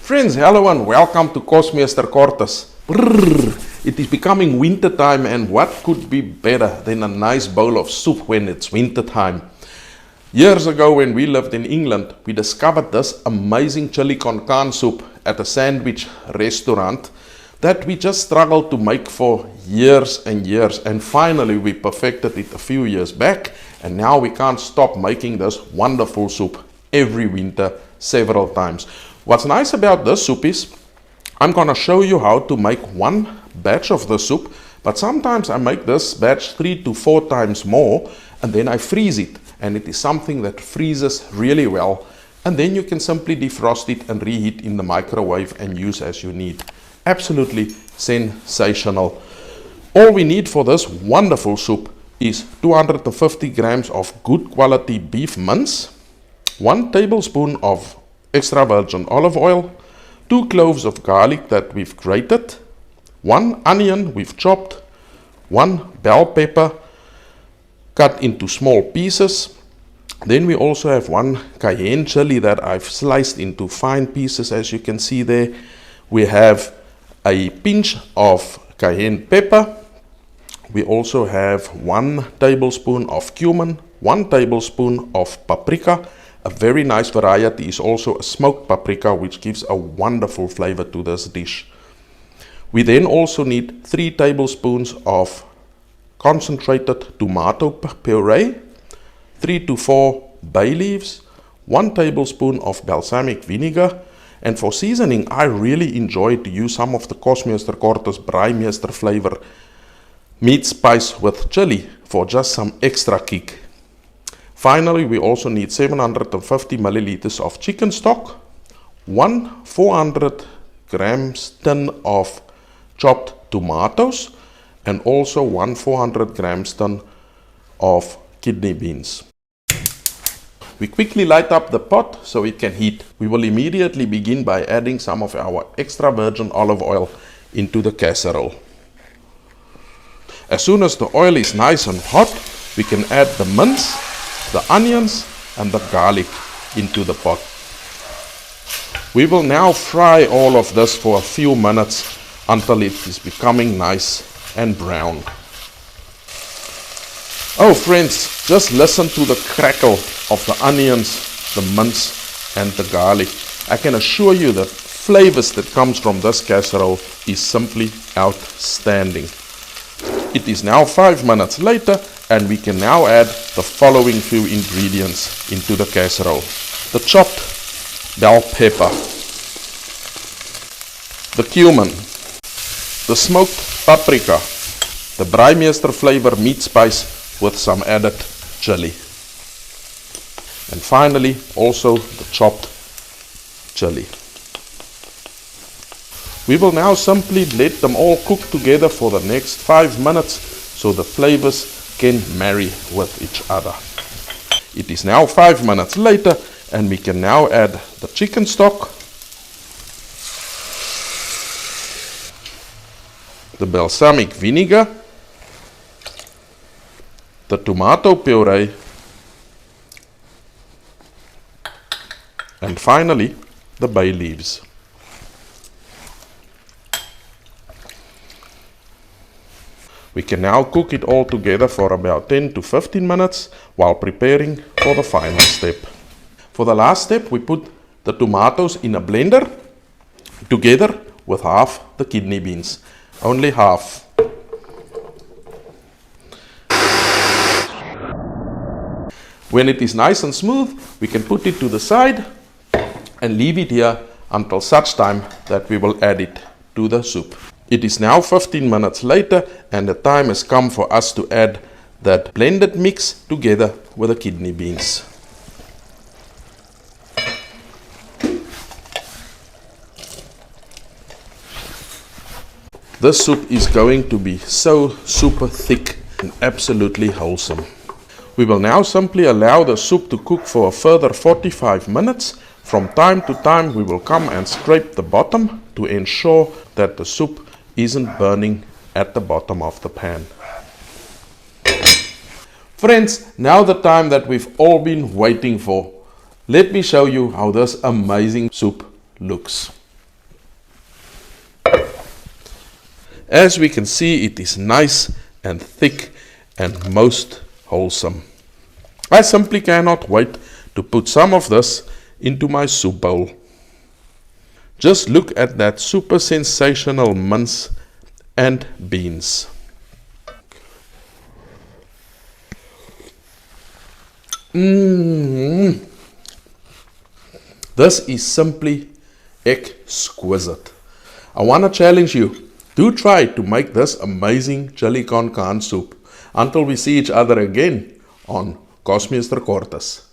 Friends, hello and welcome to Kosmeester Kortes. It is becoming winter time, and what could be better than a nice bowl of soup when it's winter time? Years ago when we lived in England, we discovered this amazing chilliconcarne soup at a sandwich restaurant that we just struggled to make for years and years, and finally we perfected it a few years back, and now we can't stop making this wonderful soup every winter several times. What's nice about this soup is I'm gonna show you how to make one batch of the soup, but sometimes I make this batch 3 to 4 times more, and then I freeze it, and it is something that freezes really well, and then you can simply defrost it and reheat in the microwave and use as you need. Absolutely sensational. All we need for this wonderful soup is 250 grams of good quality beef mince, 1 tablespoon of extra virgin olive oil, 2 cloves of garlic that we've grated, 1 onion we've chopped, 1 bell pepper cut into small pieces. Then we also have 1 Cayenne chili that I've sliced into fine pieces, as you can see there. We have a pinch of cayenne pepper. We also have 1 tablespoon of cumin, 1 tablespoon of paprika. A very nice variety is also a smoked paprika, which gives a wonderful flavor to this dish. We then also need 3 tablespoons of concentrated tomato puree, 3 to 4 bay leaves, 1 tablespoon of balsamic vinegar, and for seasoning I really enjoy to use some of the Kosmeester Kortes Braaimeester flavor meat spice with chili for just some extra kick. Finally, we also need 750 milliliters of chicken stock, 1 400 grams tin of chopped tomatoes, and also 1 400 grams tin of kidney beans. We quickly light up the pot so it can heat. We will immediately begin by adding some of our extra virgin olive oil into the casserole. As soon as the oil is nice and hot, we can add the mince, the onions and the garlic into the pot. We will now fry all of this for a few minutes until it is becoming nice and brown. Oh friends, just listen to the crackle of the onions, the mince and the garlic. I can assure you that flavors that comes from this casserole is simply outstanding. It is now 5 minutes later, and we can now add the following few ingredients into the casserole. The chopped bell pepper, the cumin, the smoked paprika, the Braaimeester flavor meat spice with some added chili, and finally also the chopped chili. We will now simply let them all cook together for the next 5 minutes so the flavors can marry with each other. It is now 5 minutes later, and we can now add the chicken stock, the balsamic vinegar, the tomato puree, and finally the bay leaves. We can now cook it all together for about 10 to 15 minutes while preparing for the final step. For the last step, we put the tomatoes in a blender together with half the kidney beans. Only half. When it is nice and smooth, we can put it to the side and leave it here until such time that we will add it to the soup. It is now 15 minutes later, and the time has come for us to add that blended mix together with the kidney beans. This soup is going to be so super thick and absolutely wholesome. We will now simply allow the soup to cook for a further 45 minutes. From time to time we will come and scrape the bottom to ensure that the soup isn't burning at the bottom of the pan. Friends, now the time that we've all been waiting for. Let me show you how this amazing soup looks. As we can see, it is nice and thick and most wholesome. I simply cannot wait to put some of this into my soup bowl. Just look at that super sensational mince and beans. This is simply exquisite. I want to challenge you. Do try to make this amazing chili con carne soup. Until we see each other again on Kosmeester Kortes.